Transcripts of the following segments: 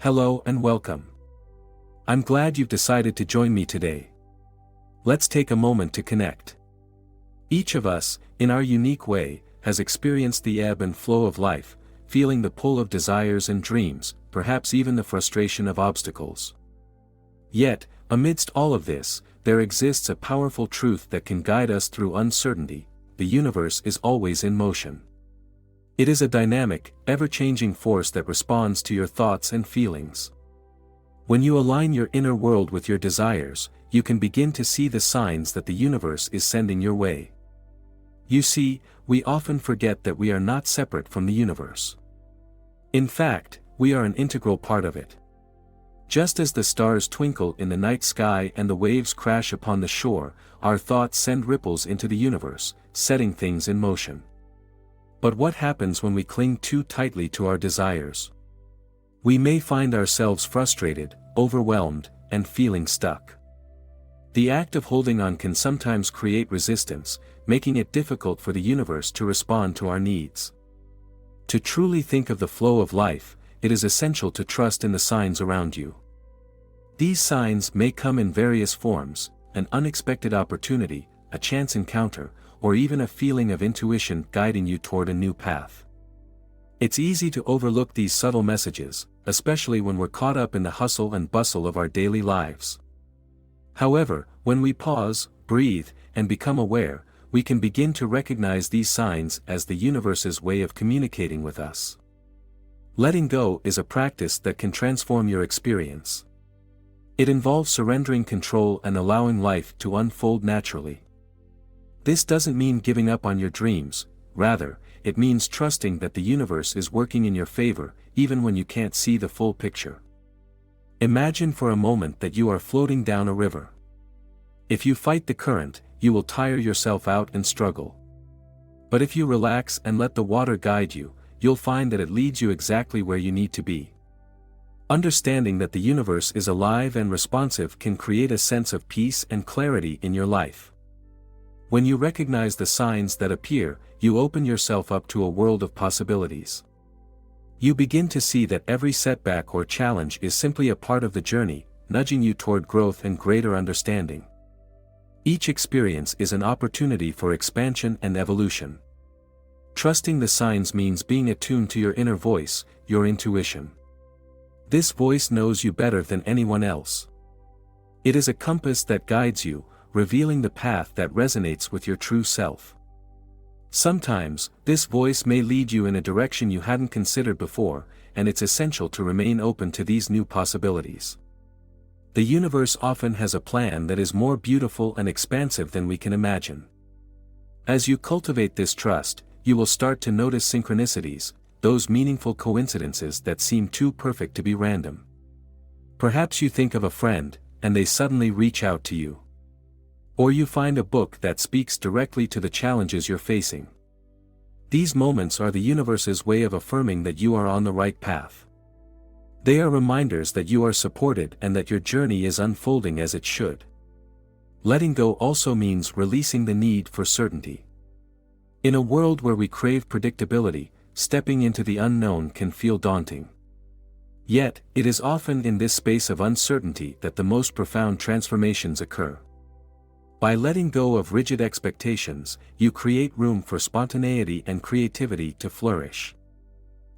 Hello and welcome. I'm glad you've decided to join me today. Let's take a moment to connect. Each of us, in our unique way, has experienced the ebb and flow of life, feeling the pull of desires and dreams, perhaps even the frustration of obstacles. Yet, amidst all of this, there exists a powerful truth that can guide us through uncertainty: the universe is always in motion. It is a dynamic, ever-changing force that responds to your thoughts and feelings. When you align your inner world with your desires, you can begin to see the signs that the universe is sending your way. You see, we often forget that we are not separate from the universe. In fact, we are an integral part of it. Just as the stars twinkle in the night sky and the waves crash upon the shore, our thoughts send ripples into the universe, setting things in motion. But what happens when we cling too tightly to our desires? We may find ourselves frustrated, overwhelmed, and feeling stuck. The act of holding on can sometimes create resistance, making it difficult for the universe to respond to our needs. To truly think of the flow of life, it is essential to trust in the signs around you. These signs may come in various forms: an unexpected opportunity, a chance encounter, or even a feeling of intuition guiding you toward a new path. It's easy to overlook these subtle messages, especially when we're caught up in the hustle and bustle of our daily lives. However, when we pause, breathe, and become aware, we can begin to recognize these signs as the universe's way of communicating with us. Letting go is a practice that can transform your experience. It involves surrendering control and allowing life to unfold naturally. This doesn't mean giving up on your dreams, rather, it means trusting that the universe is working in your favor, even when you can't see the full picture. Imagine for a moment that you are floating down a river. If you fight the current, you will tire yourself out and struggle. But if you relax and let the water guide you, you'll find that it leads you exactly where you need to be. Understanding that the universe is alive and responsive can create a sense of peace and clarity in your life. When you recognize the signs that appear, you open yourself up to a world of possibilities. You begin to see that every setback or challenge is simply a part of the journey, nudging you toward growth and greater understanding. Each experience is an opportunity for expansion and evolution. Trusting the signs means being attuned to your inner voice, your intuition. This voice knows you better than anyone else. It is a compass that guides you, revealing the path that resonates with your true self. Sometimes, this voice may lead you in a direction you hadn't considered before, and it's essential to remain open to these new possibilities. The universe often has a plan that is more beautiful and expansive than we can imagine. As you cultivate this trust, you will start to notice synchronicities, those meaningful coincidences that seem too perfect to be random. Perhaps you think of a friend, and they suddenly reach out to you. Or you find a book that speaks directly to the challenges you're facing. These moments are the universe's way of affirming that you are on the right path. They are reminders that you are supported and that your journey is unfolding as it should. Letting go also means releasing the need for certainty. In a world where we crave predictability, stepping into the unknown can feel daunting. Yet, it is often in this space of uncertainty that the most profound transformations occur. By letting go of rigid expectations, you create room for spontaneity and creativity to flourish.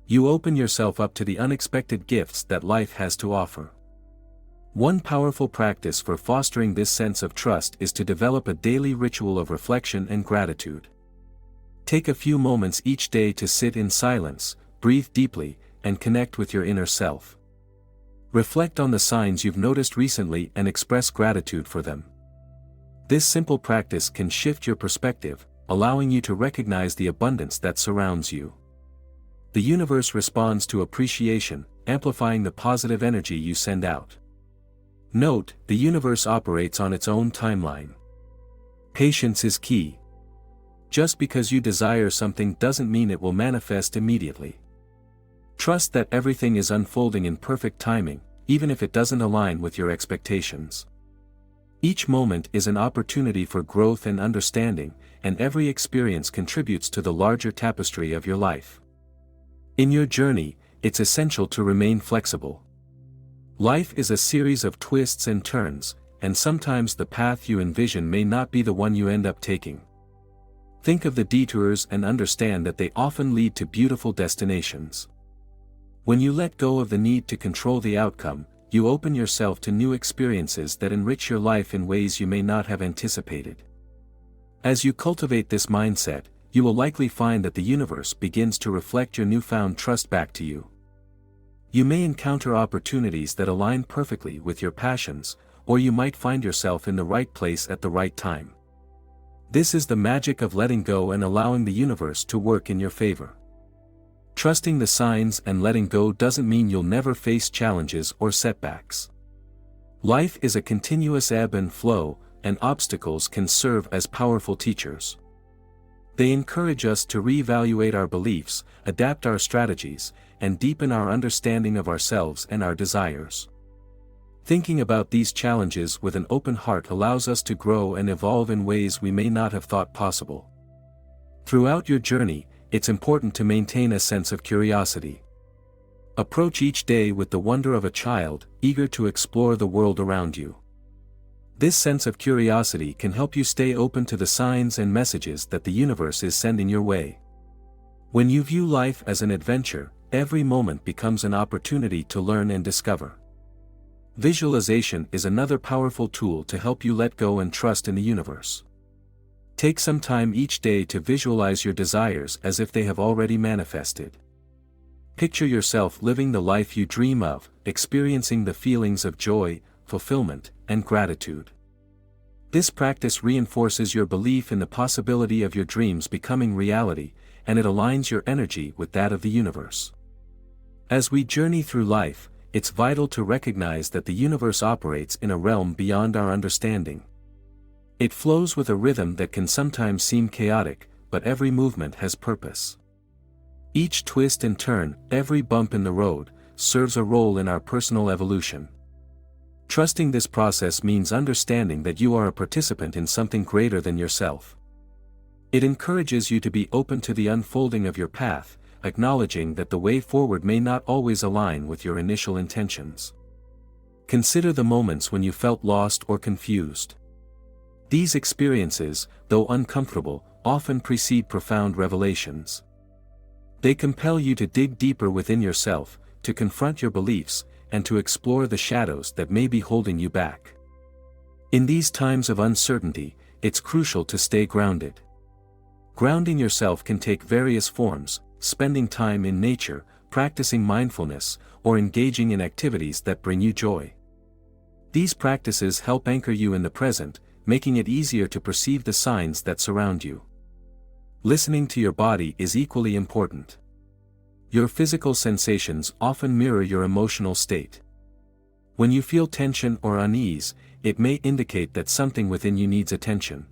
You open yourself up to the unexpected gifts that life has to offer. One powerful practice for fostering this sense of trust is to develop a daily ritual of reflection and gratitude. Take a few moments each day to sit in silence, breathe deeply, and connect with your inner self. Reflect on the signs you've noticed recently and express gratitude for them. This simple practice can shift your perspective, allowing you to recognize the abundance that surrounds you. The universe responds to appreciation, amplifying the positive energy you send out. Note, the universe operates on its own timeline. Patience is key. Just because you desire something doesn't mean it will manifest immediately. Trust that everything is unfolding in perfect timing, even if it doesn't align with your expectations. Each moment is an opportunity for growth and understanding, and every experience contributes to the larger tapestry of your life. In your journey, it's essential to remain flexible. Life is a series of twists and turns, and sometimes the path you envision may not be the one you end up taking. Think of the detours and understand that they often lead to beautiful destinations. When you let go of the need to control the outcome, you open yourself to new experiences that enrich your life in ways you may not have anticipated. As you cultivate this mindset, you will likely find that the universe begins to reflect your newfound trust back to you. You may encounter opportunities that align perfectly with your passions, or you might find yourself in the right place at the right time. This is the magic of letting go and allowing the universe to work in your favor. Trusting the signs and letting go doesn't mean you'll never face challenges or setbacks. Life is a continuous ebb and flow, and obstacles can serve as powerful teachers. They encourage us to reevaluate our beliefs, adapt our strategies, and deepen our understanding of ourselves and our desires. Thinking about these challenges with an open heart allows us to grow and evolve in ways we may not have thought possible. Throughout your journey, it's important to maintain a sense of curiosity. Approach each day with the wonder of a child, eager to explore the world around you. This sense of curiosity can help you stay open to the signs and messages that the universe is sending your way. When you view life as an adventure, every moment becomes an opportunity to learn and discover. Visualization is another powerful tool to help you let go and trust in the universe. Take some time each day to visualize your desires as if they have already manifested. Picture yourself living the life you dream of, experiencing the feelings of joy, fulfillment, and gratitude. This practice reinforces your belief in the possibility of your dreams becoming reality, and it aligns your energy with that of the universe. As we journey through life, it's vital to recognize that the universe operates in a realm beyond our understanding. It flows with a rhythm that can sometimes seem chaotic, but every movement has purpose. Each twist and turn, every bump in the road, serves a role in our personal evolution. Trusting this process means understanding that you are a participant in something greater than yourself. It encourages you to be open to the unfolding of your path, acknowledging that the way forward may not always align with your initial intentions. Consider the moments when you felt lost or confused. These experiences, though uncomfortable, often precede profound revelations. They compel you to dig deeper within yourself, to confront your beliefs, and to explore the shadows that may be holding you back. In these times of uncertainty, it's crucial to stay grounded. Grounding yourself can take various forms: spending time in nature, practicing mindfulness, or engaging in activities that bring you joy. These practices help anchor you in the present, making it easier to perceive the signs that surround you. Listening to your body is equally important. Your physical sensations often mirror your emotional state. When you feel tension or unease, it may indicate that something within you needs attention.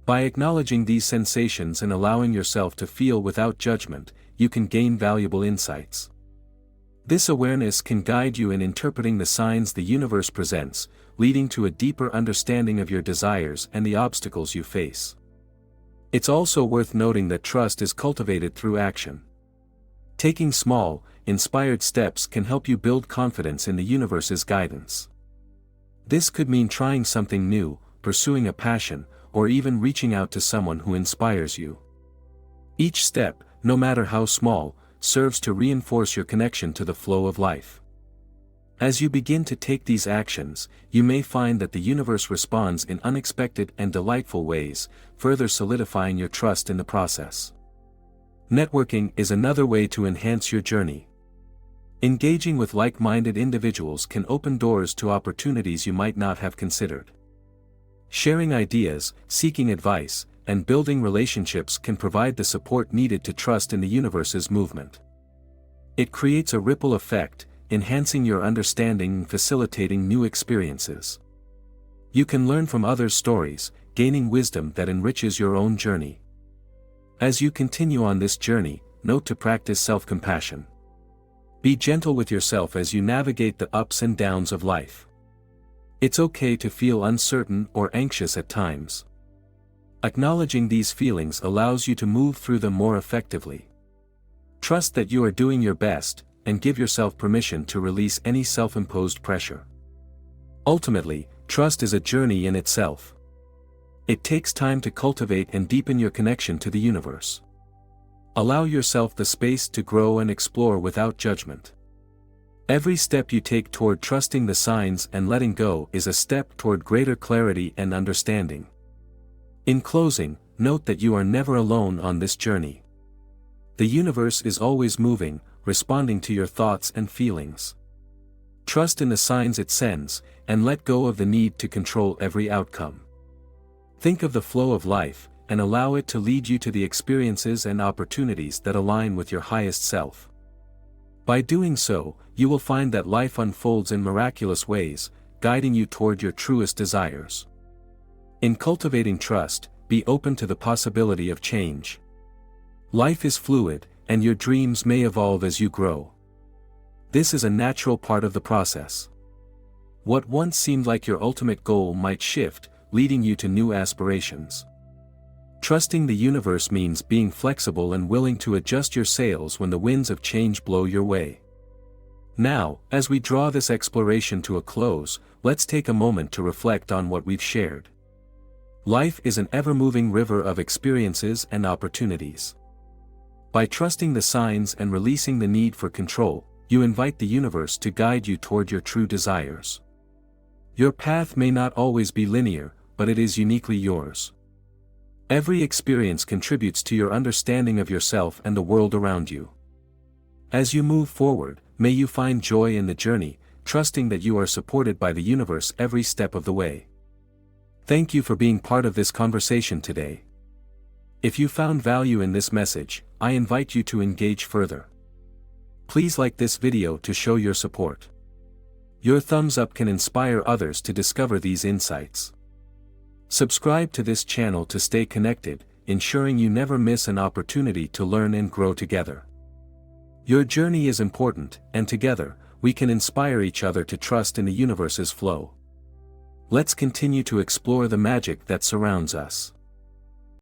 By acknowledging these sensations and allowing yourself to feel without judgment, you can gain valuable insights. This awareness can guide you in interpreting the signs the universe presents, leading to a deeper understanding of your desires and the obstacles you face. It's also worth noting that trust is cultivated through action. Taking small, inspired steps can help you build confidence in the universe's guidance. This could mean trying something new, pursuing a passion, or even reaching out to someone who inspires you. Each step, no matter how small, serves to reinforce your connection to the flow of life. As you begin to take these actions, you may find that the universe responds in unexpected and delightful ways, further solidifying your trust in the process. Networking is another way to enhance your journey. Engaging with like-minded individuals can open doors to opportunities you might not have considered. Sharing ideas, seeking advice, and building relationships can provide the support needed to trust in the universe's movement. It creates a ripple effect, enhancing your understanding and facilitating new experiences. You can learn from others' stories, gaining wisdom that enriches your own journey. As you continue on this journey, note to practice self-compassion. Be gentle with yourself as you navigate the ups and downs of life. It's okay to feel uncertain or anxious at times. Acknowledging these feelings allows you to move through them more effectively. Trust that you are doing your best, and give yourself permission to release any self-imposed pressure. Ultimately, trust is a journey in itself. It takes time to cultivate and deepen your connection to the universe. Allow yourself the space to grow and explore without judgment. Every step you take toward trusting the signs and letting go is a step toward greater clarity and understanding. In closing, note that you are never alone on this journey. The universe is always moving, responding to your thoughts and feelings. Trust in the signs it sends, and let go of the need to control every outcome. Think of the flow of life, and allow it to lead you to the experiences and opportunities that align with your highest self. By doing so, you will find that life unfolds in miraculous ways, guiding you toward your truest desires. In cultivating trust, be open to the possibility of change. Life is fluid, and your dreams may evolve as you grow. This is a natural part of the process. What once seemed like your ultimate goal might shift, leading you to new aspirations. Trusting the universe means being flexible and willing to adjust your sails when the winds of change blow your way. Now, as we draw this exploration to a close, let's take a moment to reflect on what we've shared. Life is an ever-moving river of experiences and opportunities. By trusting the signs and releasing the need for control, you invite the universe to guide you toward your true desires. Your path may not always be linear, but it is uniquely yours. Every experience contributes to your understanding of yourself and the world around you. As you move forward, may you find joy in the journey, trusting that you are supported by the universe every step of the way. Thank you for being part of this conversation today. If you found value in this message, I invite you to engage further. Please like this video to show your support. Your thumbs up can inspire others to discover these insights. Subscribe to this channel to stay connected, ensuring you never miss an opportunity to learn and grow together. Your journey is important, and together, we can inspire each other to trust in the universe's flow. Let's continue to explore the magic that surrounds us.